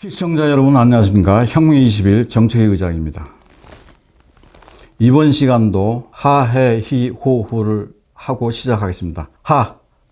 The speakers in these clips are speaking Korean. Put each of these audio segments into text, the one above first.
시청자 여러분 안녕하십니까. 혁명21 정책의 의장입니다. 이번 시간도 하해히호후를 하고 시작하겠습니다.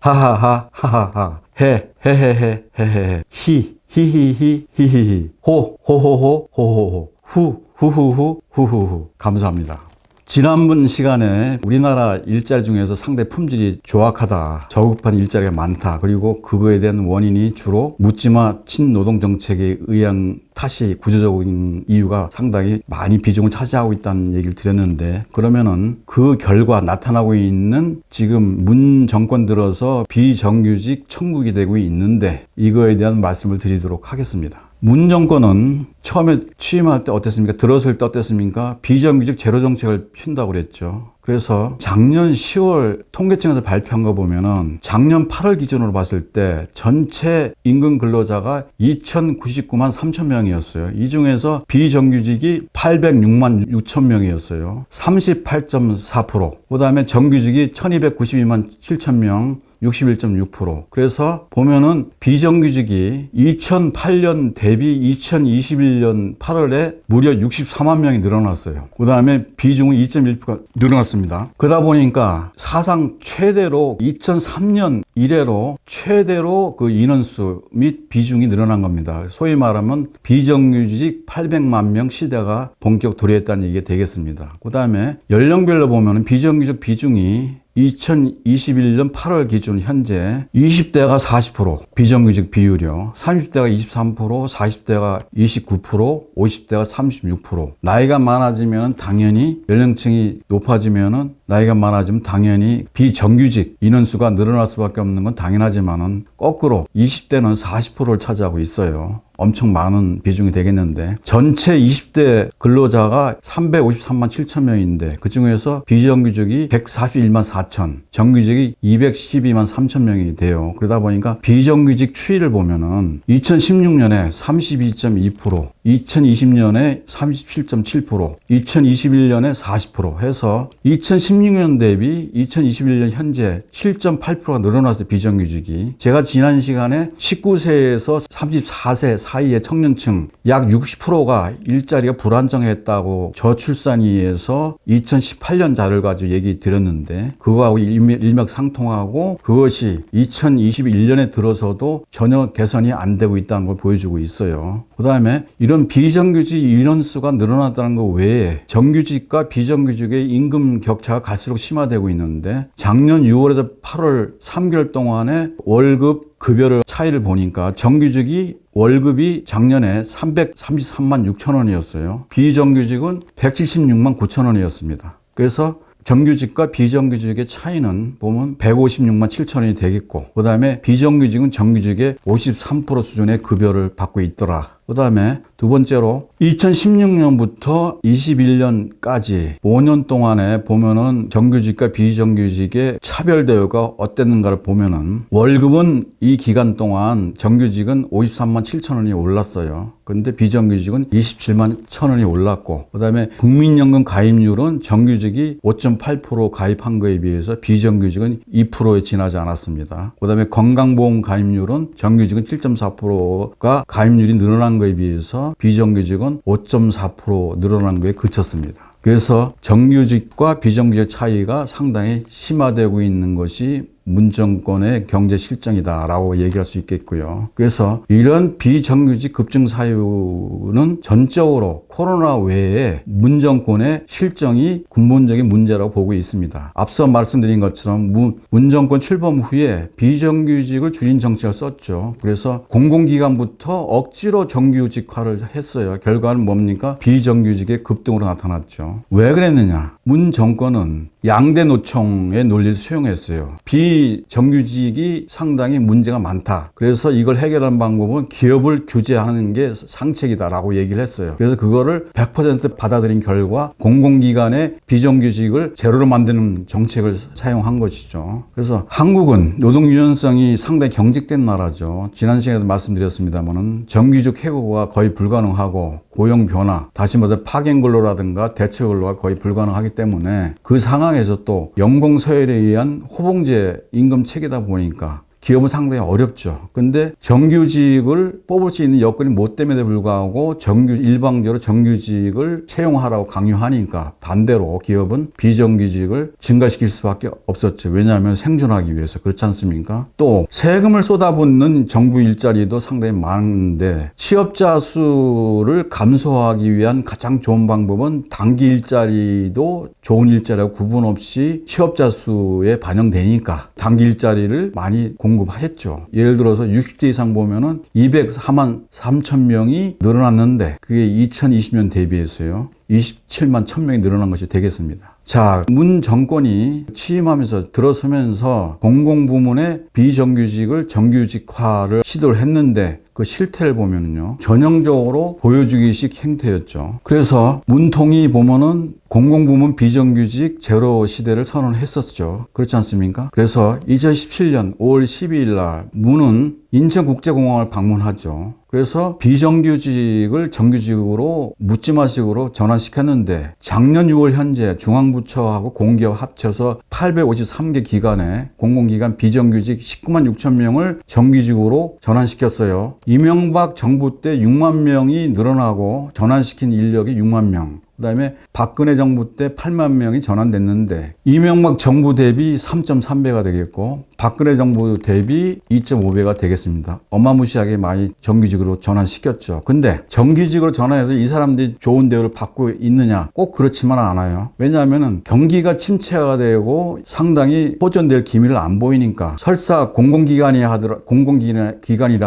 하하하하하하 헤헤헤헤헤헤 히히히히히히 호호호호 후후후후 후후후 감사합니다. 지난번 시간에 우리나라 일자리 중에서 상당히 품질이 조악하다, 저급한 일자리가 많다, 그리고 그거에 대한 원인이 주로 묻지마 친노동정책에 의한 탓이 구조적인 이유가 상당히 많이 비중을 차지하고 있다는 얘기를 드렸는데, 그러면은 그 결과 나타나고 있는 지금 문 정권 들어서 비정규직 천국이 되고 있는데 이거에 대한 말씀을 드리도록 하겠습니다. 문 정권은 처음에 취임할 때 어땠습니까? 들어설 때 어땠습니까? 비정규직 제로 정책을 핀다고 그랬죠. 그래서 작년 10월 통계청에서 발표한 거 보면은 작년 8월 기준으로 봤을 때 전체 임금 근로자가 2,099만 3천 명이었어요. 이 중에서 비정규직이 806만 6천 명이었어요. 38.4%. 그 다음에 정규직이 1,292만 7천 명. 61.6%. 그래서 보면은 비정규직이 2008년 대비 2021년 8월에 무려 64만 명이 늘어났어요. 그 다음에 비중은 2.1%가 늘어났습니다. 그러다 보니까 사상 최대로 2003년 이래로 최대로 그 인원수 및 비중이 늘어난 겁니다. 소위 말하면 비정규직 800만 명 시대가 본격 도래했다는 얘기가 되겠습니다. 그 다음에 연령별로 보면은 비정규직 비중이 2021년 8월 기준 현재 20대가 40%, 비정규직 비율이요. 30대가 23%, 40대가 29%, 50대가 36%. 나이가 많아지면 당연히 연령층이 높아지면은 나이가 많아지면 당연히 비정규직 인원수가 늘어날 수밖에 없는 건 당연하지만은 거꾸로 20대는 40%를 차지하고 있어요. 엄청 많은 비중이 되겠는데 전체 20대 근로자가 353만 7천 명인데 그중에서 비정규직이 141만 4천, 정규직이 212만 3천 명이 돼요. 그러다 보니까 비정규직 추이를 보면은 2016년에 32.2%, 2020년에 37.7%, 2021년에 40% 해서 2016년 대비 2021년 현재 7.8%가 늘어났어요. 비정규직이. 제가 지난 시간에 19세에서 34세 사이의 청년층 약 60%가 일자리가 불안정했다고 저출산위에서 2018년 자료를 가지고 얘기 드렸는데 그거하고 일맥상통하고 그것이 2021년에 들어서도 전혀 개선이 안 되고 있다는 걸 보여주고 있어요. 그 다음에 이런 비정규직 인원수가 늘어났다는 것 외에 정규직과 비정규직의 임금 격차가 갈수록 심화되고 있는데 작년 6월에서 8월 3개월 동안에 월급 급여를 차이를 보니까 정규직이 월급이 작년에 333만 6천 원이었어요. 비정규직은 176만 9천 원이었습니다. 그래서 정규직과 비정규직의 차이는 보면 156만 7천 원이 되겠고 그 다음에 비정규직은 정규직의 53% 수준의 급여를 받고 있더라. 그 다음에 두 번째로 2016년부터 21년까지 5년 동안에 보면은 정규직과 비정규직의 차별 대우가 어땠는가를 보면은 월급은 이 기간 동안 정규직은 53만 7천 원이 올랐어요. 그런데 비정규직은 27만 1천 원이 올랐고 그 다음에 국민연금 가입률은 정규직이 5.8% 가입한 거에 비해서 비정규직은 2%에 지나지 않았습니다. 그 다음에 건강보험 가입률은 정규직은 7.4%가 가입률이 늘어난 거에 비해서 비정규직은 5.4% 늘어난 거에 그쳤습니다. 그래서 정규직과 비정규직 차이가 상당히 심화되고 있는 것이 문정권의 경제 실정이다라고 얘기할 수 있겠고요. 그래서 이런 비정규직 급증 사유는 전적으로 코로나 외에 문정권의 실정이 근본적인 문제라고 보고 있습니다. 앞서 말씀드린 것처럼 문정권 출범 후에 비정규직을 줄인 정책을 썼죠. 그래서 공공기관부터 억지로 정규직화를 했어요. 결과는 뭡니까? 비정규직의 급등으로 나타났죠. 왜 그랬느냐? 문 정권은 양대 노총의 논리를 수용했어요. 비정규직이 상당히 문제가 많다. 그래서 이걸 해결하는 방법은 기업을 규제하는 게 상책이다라고 얘기를 했어요. 그래서 그거를 100% 받아들인 결과 공공기관의 비정규직을 제로로 만드는 정책을 사용한 것이죠. 그래서 한국은 노동 유연성이 상당히 경직된 나라죠. 지난 시간에도 말씀드렸습니다만은 정규직 해고가 거의 불가능하고 고용 변화, 다시 말해 파견 근로라든가 대체 근로가 거의 불가능하기 때문에 그 상황에서 또 연공 서열에 의한 호봉제 임금 체계다 보니까 기업은 상당히 어렵죠. 근데 정규직을 뽑을 수 있는 여건이 못 됨에도 불구하고 일방적으로 정규직을 채용하라고 강요하니까 반대로 기업은 비정규직을 증가시킬 수밖에 없었죠. 왜냐하면 생존하기 위해서. 그렇지 않습니까? 또 세금을 쏟아붓는 정부 일자리도 상당히 많은데 취업자 수를 감소하기 위한 가장 좋은 방법은 단기 일자리도 좋은 일자리하고 구분 없이 취업자 수에 반영되니까 단기 일자리를 많이 공급했죠. 예를 들어서 60대 이상 보면은 204만 3천 명이 늘어났는데 그게 2020년 대비해서요. 27만 1,000명이 늘어난 것이 되겠습니다. 자, 문 정권이 취임하면서 들어서면서 공공부문의 비정규직을 정규직화를 시도를 했는데 그 실태를 보면요. 전형적으로 보여주기식 행태였죠. 그래서 문통이 보면은 공공부문 비정규직 제로 시대를 선언했었죠. 그렇지 않습니까? 그래서 2017년 5월 12일 날 문은 인천국제공항을 방문하죠. 그래서 비정규직을 정규직으로 묻지마식으로 전환시켰는데 작년 6월 현재 중앙부처하고 공기업 합쳐서 853개 기관에 공공기관 비정규직 19만 6천 명을 정규직으로 전환시켰어요. 이명박 정부 때 6만 명이 늘어나고 전환시킨 인력이 6만 명. 그다음에 박근혜 정부 때 8만 명이 전환됐는데 이명박 정부 대비 3.3배가 되겠고 박근혜 정부 대비 2.5배가 되겠습니다. 어마무시하게 많이 정규직으로 전환시켰죠. 근데 정규직으로 전환해서 이 사람들이 좋은 대우를 받고 있느냐? 꼭 그렇지만 않아요. 왜냐하면 경기가 침체가 되고 상당히 호전될 기미를 안 보이니까 설사 공공기관이라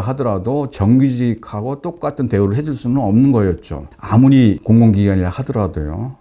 하더라도 정규직하고 똑같은 대우를 해줄 수는 없는 거였죠. 아무리 공공기관이라 하더라도요.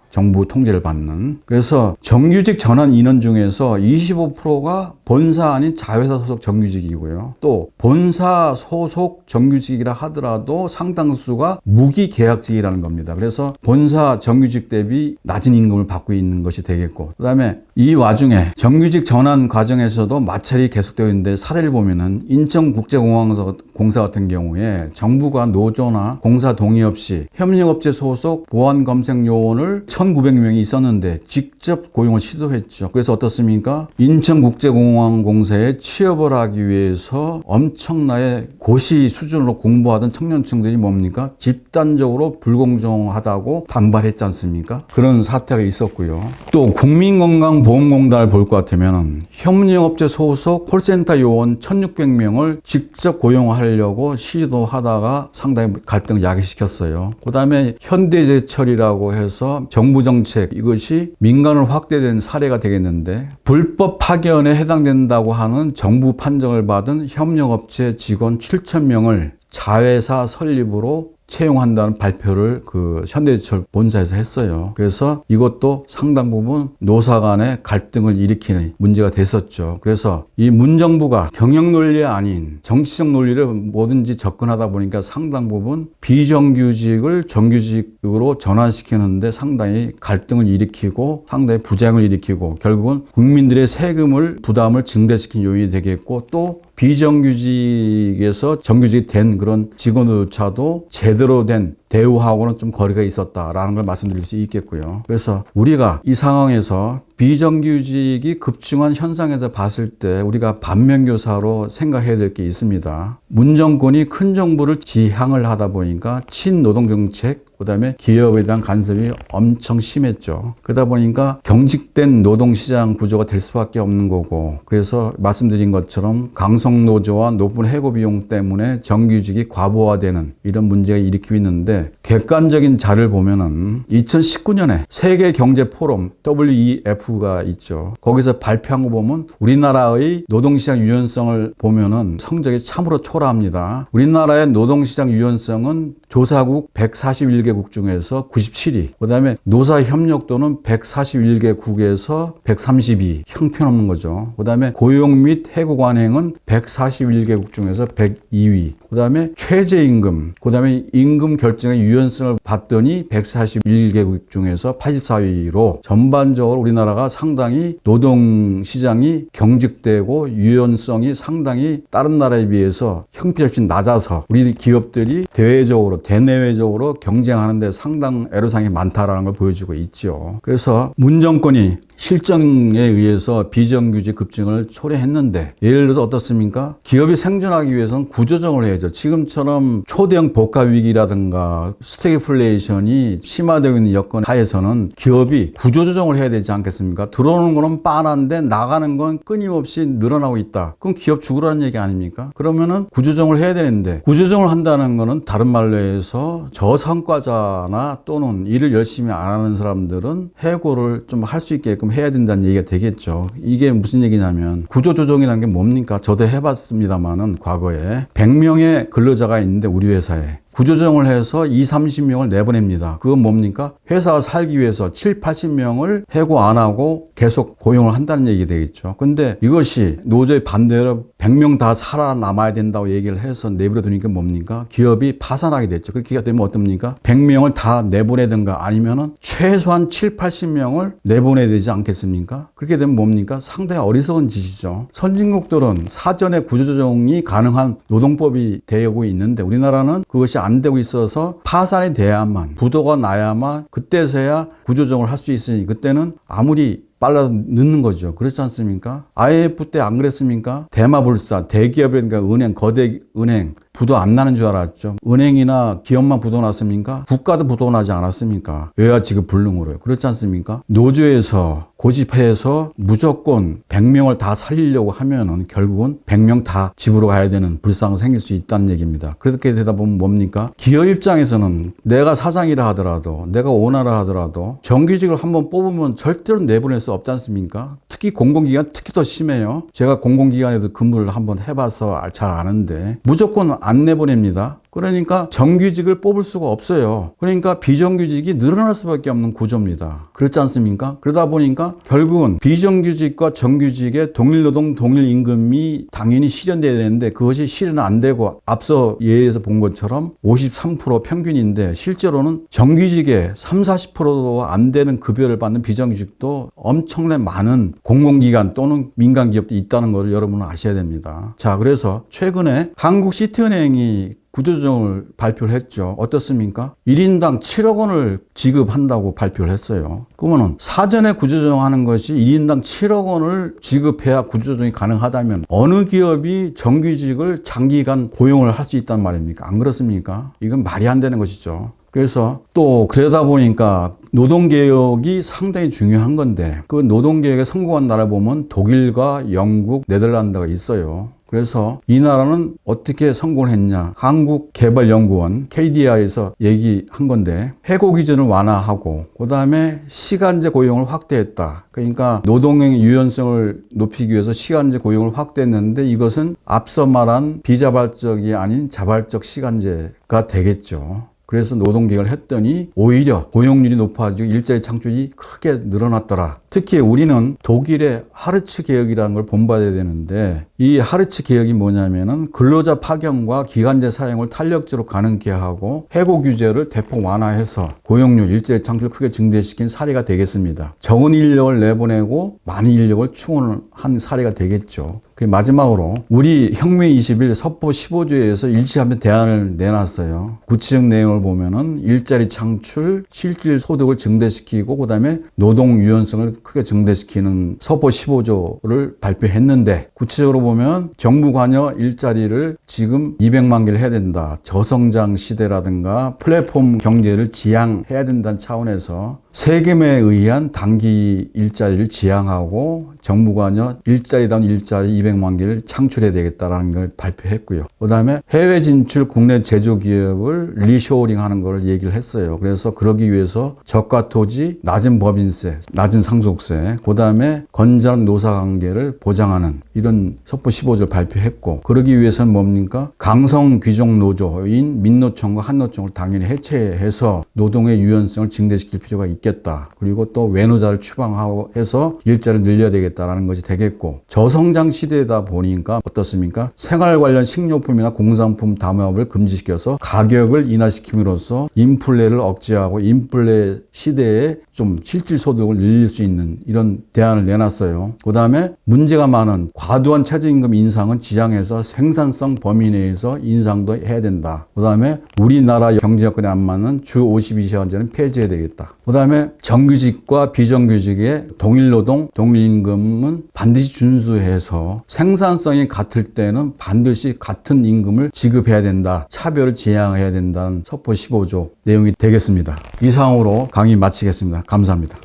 정부 통제를 받는. 그래서 정규직 전환 인원 중에서 25%가 본사 아닌 자회사 소속 정규직이고요. 또 본사 소속 정규직이라 하더라도 상당수가 무기계약직이라는 겁니다. 그래서 본사 정규직 대비 낮은 임금을 받고 있는 것이 되겠고 그다음에 이 와중에 정규직 전환 과정에서도 마찰이 계속되고 있는데 사례를 보면은 인천국제공항공사 같은 경우에 정부가 노조나 공사 동의 없이 협력업체 소속 보안검색요원을 1,900명이 있었는데 직접 고용을 시도했죠. 그래서 어떻습니까? 인천국제공항공사에 취업을 하기 위해서 엄청나게 고시 수준으로 공부하던 청년층들이 뭡니까? 집단적으로 불공정하다고 반발했지 않습니까? 그런 사태가 있었고요. 또 국민건강보험공단을 볼 것 같으면 협력업체 소속 콜센터 요원 1,600명을 직접 고용하려고 시도하다가 상당히 갈등을 야기시켰어요. 그 다음에 현대제철이라고 해서 정부 정책 이것이 민간으로 확대된 사례가 되겠는데 불법 파견에 해당된다고 하는 정부 판정을 받은 협력업체 직원 7,000명을 자회사 설립으로 채용한다는 발표를 그 현대제철 본사에서 했어요. 그래서 이것도 상당 부분 노사 간의 갈등을 일으키는 문제가 됐었죠. 그래서 이 문정부가 경영 논리 아닌 정치적 논리를 뭐든지 접근하다 보니까 상당 부분 비정규직을 정규직으로 전환시키는데 상당히 갈등을 일으키고 상당히 부작용을 일으키고 결국은 국민들의 세금을 부담을 증대시킨 요인이 되겠고 또 비정규직에서 정규직이 된 그런 직원조차도 제대로 된 대우하고는 좀 거리가 있었다라는 걸 말씀드릴 수 있겠고요. 그래서 우리가 이 상황에서 비정규직이 급증한 현상에서 봤을 때 우리가 반면교사로 생각해야 될 게 있습니다. 문정권이 큰 정부를 지향을 하다 보니까 친노동정책 그다음에 기업에 대한 간섭이 엄청 심했죠. 그러다 보니까 경직된 노동시장 구조가 될 수밖에 없는 거고 그래서 말씀드린 것처럼 강성노조와 높은 해고 비용 때문에 정규직이 과부하되는 이런 문제가 일으키고 있는데 객관적인 자료를 보면은 2019년에 세계경제포럼 WEF가 있죠. 거기서 발표한 거 보면 우리나라의 노동시장 유연성을 보면은 성적이 참으로 초라합니다. 우리나라의 노동시장 유연성은 조사국 141개국 중에서 97위. 그 다음에 노사협력도는 141개국에서 132. 형편없는 거죠. 그 다음에 고용 및 해고 관행은 141개국 중에서 102위. 그 다음에 최저임금. 그 다음에 임금 결정의 유연성을 봤더니 141개국 중에서 84위로 전반적으로 우리나라가 상당히 노동시장이 경직되고 유연성이 상당히 다른 나라에 비해서 형편없이 낮아서 우리 기업들이 대외적으로 대내외적으로 경쟁하는데 상당 애로사항이 많다라는 걸 보여주고 있죠. 그래서 문 정권이 실정에 의해서 비정규직 급증을 초래했는데 예를 들어서 어떻습니까? 기업이 생존하기 위해서는 구조조정을 해야죠. 지금처럼 초대형 복합 위기라든가 스태그플레이션이 심화되고 있는 여건 하에서는 기업이 구조조정을 해야 되지 않겠습니까? 들어오는 거는 빤한데 나가는 건 끊임없이 늘어나고 있다. 그럼 기업 죽으라는 얘기 아닙니까? 그러면은 구조조정을 해야 되는데 구조조정을 한다는 거는 다른 말로 해서 저성과자나 또는 일을 열심히 안 하는 사람들은 해고를 좀 할 수 있게끔 해야 된다는 얘기가 되겠죠. 이게 무슨 얘기냐면 구조조정이라는 게 뭡니까? 저도 해봤습니다만은 과거에 100명의 근로자가 있는데 우리 회사에 구조조정을 해서 20, 30명을 내보냅니다. 그건 뭡니까? 회사가 살기 위해서 7, 80명을 해고 안 하고 계속 고용을 한다는 얘기 되겠죠. 근데 이것이 노조의 반대로 100명 다 살아남아야 된다고 얘기를 해서 내버려 두니까 뭡니까? 기업이 파산하게 됐죠. 그렇게 되면 어떻습니까? 100명을 다 내보내든가 아니면은 최소한 7, 80명을 내보내야 되지 않겠습니까? 그렇게 되면 뭡니까? 상당히 어리석은 짓이죠. 선진국들은 사전에 구조조정이 가능한 노동법이 되고 있는데 우리나라는 그것이 안 되고 있어서 파산이 돼야만 부도가 나야만 그때서야 구조조정을 할 수 있으니 그때는 아무리 빨라 늦는 거죠. 그렇지 않습니까? IMF 때 안 그랬습니까? 대마불사, 대기업이니까 은행, 거대 은행 부도 안 나는 줄 알았죠. 은행이나 기업만 부도 났습니까? 국가도 부도 나지 않았습니까? 외화지급 불능으로요. 그렇지 않습니까? 노조에서 고집해서 무조건 100명을 다 살리려고 하면은 결국은 100명 다 집으로 가야 되는 불상이 생길 수 있다는 얘기입니다. 그렇게 되다 보면 뭡니까? 기업 입장에서는 내가 사장이라 하더라도 내가 오너라 하더라도 정규직을 한번 뽑으면 절대로 내보낼 수 없지 않습니까? 특히 공공기관 특히 더 심해요. 제가 공공기관에도 근무를 한번 해봐서 잘 아는데 무조건 안 내보냅니다. 그러니까 정규직을 뽑을 수가 없어요. 그러니까 비정규직이 늘어날 수밖에 없는 구조입니다. 그렇지 않습니까? 그러다 보니까 결국은 비정규직과 정규직의 동일노동 동일임금이 당연히 실현돼야 되는데 그것이 실현 안 되고 앞서 예에서 본 것처럼 53% 평균인데 실제로는 정규직의 30, 40%도 안 되는 급여를 받는 비정규직도 엄청나게 많은 공공기관 또는 민간기업도 있다는 것을 여러분은 아셔야 됩니다. 자, 그래서 최근에 한국시티은행이 구조조정을 발표를 했죠. 어떻습니까? 1인당 7억 원을 지급한다고 발표를 했어요. 그러면 사전에 구조조정하는 것이 1인당 7억 원을 지급해야 구조조정이 가능하다면 어느 기업이 정규직을 장기간 고용을 할 수 있단 말입니까? 안 그렇습니까? 이건 말이 안 되는 것이죠. 그래서 또 그러다 보니까 노동개혁이 상당히 중요한 건데 그 노동개혁에 성공한 나라 보면 독일과 영국, 네덜란드가 있어요. 그래서 이 나라는 어떻게 성공을 했냐. 한국개발연구원 KDI에서 얘기한 건데 해고 기준을 완화하고 그다음에 시간제 고용을 확대했다. 그러니까 노동의 유연성을 높이기 위해서 시간제 고용을 확대했는데 이것은 앞서 말한 비자발적이 아닌 자발적 시간제가 되겠죠. 그래서 노동개혁을 했더니 오히려 고용률이 높아지고 일자리 창출이 크게 늘어났더라. 특히 우리는 독일의 하르츠 개혁이라는 걸 본받아야 되는데 이 하르츠 개혁이 뭐냐면은 근로자 파견과 기간제 사용을 탄력적으로 가능케 하고 해고 규제를 대폭 완화해서 고용률, 일자리 창출을 크게 증대시킨 사례가 되겠습니다. 적은 인력을 내보내고 많은 인력을 충원한 사례가 되겠죠. 마지막으로 우리 혁명 20일 서포 15조에서 일치하면 대안을 내놨어요. 구체적 내용을 보면은 일자리 창출, 실질 소득을 증대시키고 그다음에 노동 유연성을 크게 증대시키는 서포 15조를 발표했는데 구체적으로 보면 정부 관여 일자리를 지금 200만 개를 해야 된다. 저성장 시대라든가 플랫폼 경제를 지향해야 된다는 차원에서 세금에 의한 단기 일자리를 지향하고 정부 관여 일자리다운 일자리 200만 개를 창출해야 되겠다라는 걸 발표했고요. 그다음에 해외 진출 국내 제조기업을 리쇼어링하는 걸 얘기를 했어요. 그래서 그러기 위해서 저가 토지, 낮은 법인세, 낮은 상속세, 그다음에 건전한 노사관계를 보장하는 이런 서포 15조를 발표했고 그러기 위해서는 뭡니까? 강성 귀족 노조인 민노총과 한노총을 당연히 해체해서 노동의 유연성을 증대시킬 필요가 있겠다. 그리고 또 외노자를 추방하고 해서 일자리를 늘려야 되겠다. 되겠다라는 것이 되겠고, 저성장 시대다 보니까 어떻습니까? 생활 관련 식료품이나 공산품 담합을 금지시켜서 가격을 인하시킴으로써 인플레를 억제하고 인플레 시대에 좀 실질 소득을 늘릴 수 있는 이런 대안을 내놨어요. 그 다음에 문제가 많은 과도한 최저임금 인상은 지양해서 생산성 범위 내에서 인상도 해야 된다. 그 다음에 우리나라 경제 여건에 안 맞는 주 52시간제는 폐지해야 되겠다. 그 다음에 정규직과 비정규직의 동일노동, 동일임금은 반드시 준수해서 생산성이 같을 때는 반드시 같은 임금을 지급해야 된다. 차별을 지양해야 된다는 서포 15조 내용이 되겠습니다. 이상으로 강의 마치겠습니다. 감사합니다.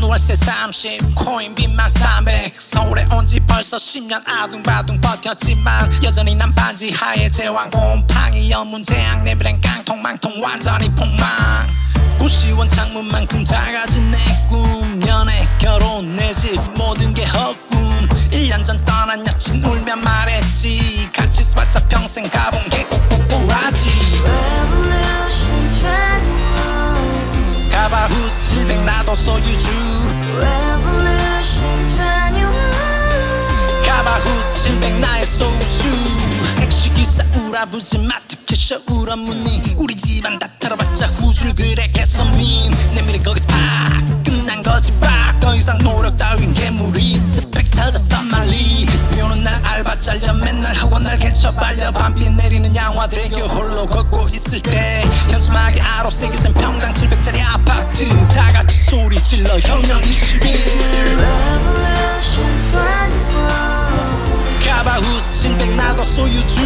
월세 30 코인빚만 300 서울에 온 지 벌써 10년 아둥바둥 버텼지만 여전히 난 반지 하에 제왕 곰팡이 연문제약 내비랑 깡통망통 완전히 폭망 90원 창문만큼 작아진 내 꿈 연애 결혼 내 집 모든 게 헛꿈 1년 전 떠난 여친 울며 말했지 같이 써봤자 평생 가본 게 꼭꼭꼭하지 가바후스 700 나도 소유주 가바후스 700 나의 소주 택시기사 우라부지 마트 캐셔 울어무니 우리 집안 다 털어봤자 후줄 그래 개선민 내미래 거기서 팍 끝난 거지 팍 더 이상 노력 따윈 괴물이 스펙 찾아서 말리 비오는 날 알바 잘려 맨날 학원 날 개쳐 발려 밤비 내리는 양화대교 홀로 걷고 있을 때 현수막에 아로 새겨진 평당 700짜리 아파트 다같이 소리 질러 혁명 21 가바후스 700 나도 소유주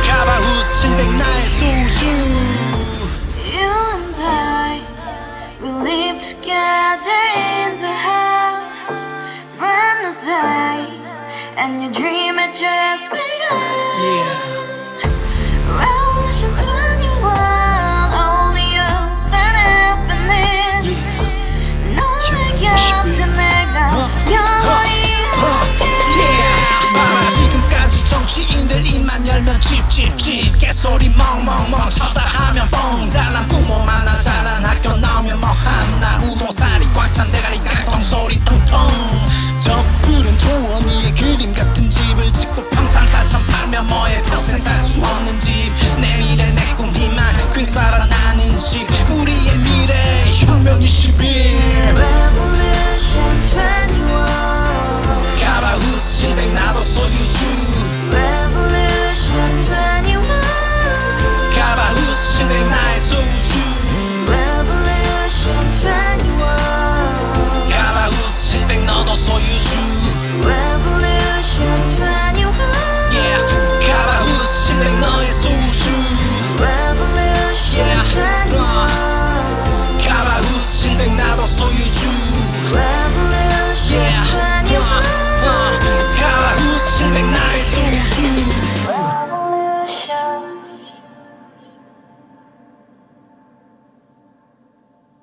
가바후스 700 나의 소주 Together in the house, brand new day, and your dream had just begun. Revolution 21, only hope and happiness. 너의 곁에 내가 영원히 함께. 지금까지 정치인들 입만 열면 찝찝찝 개소리 멍멍멍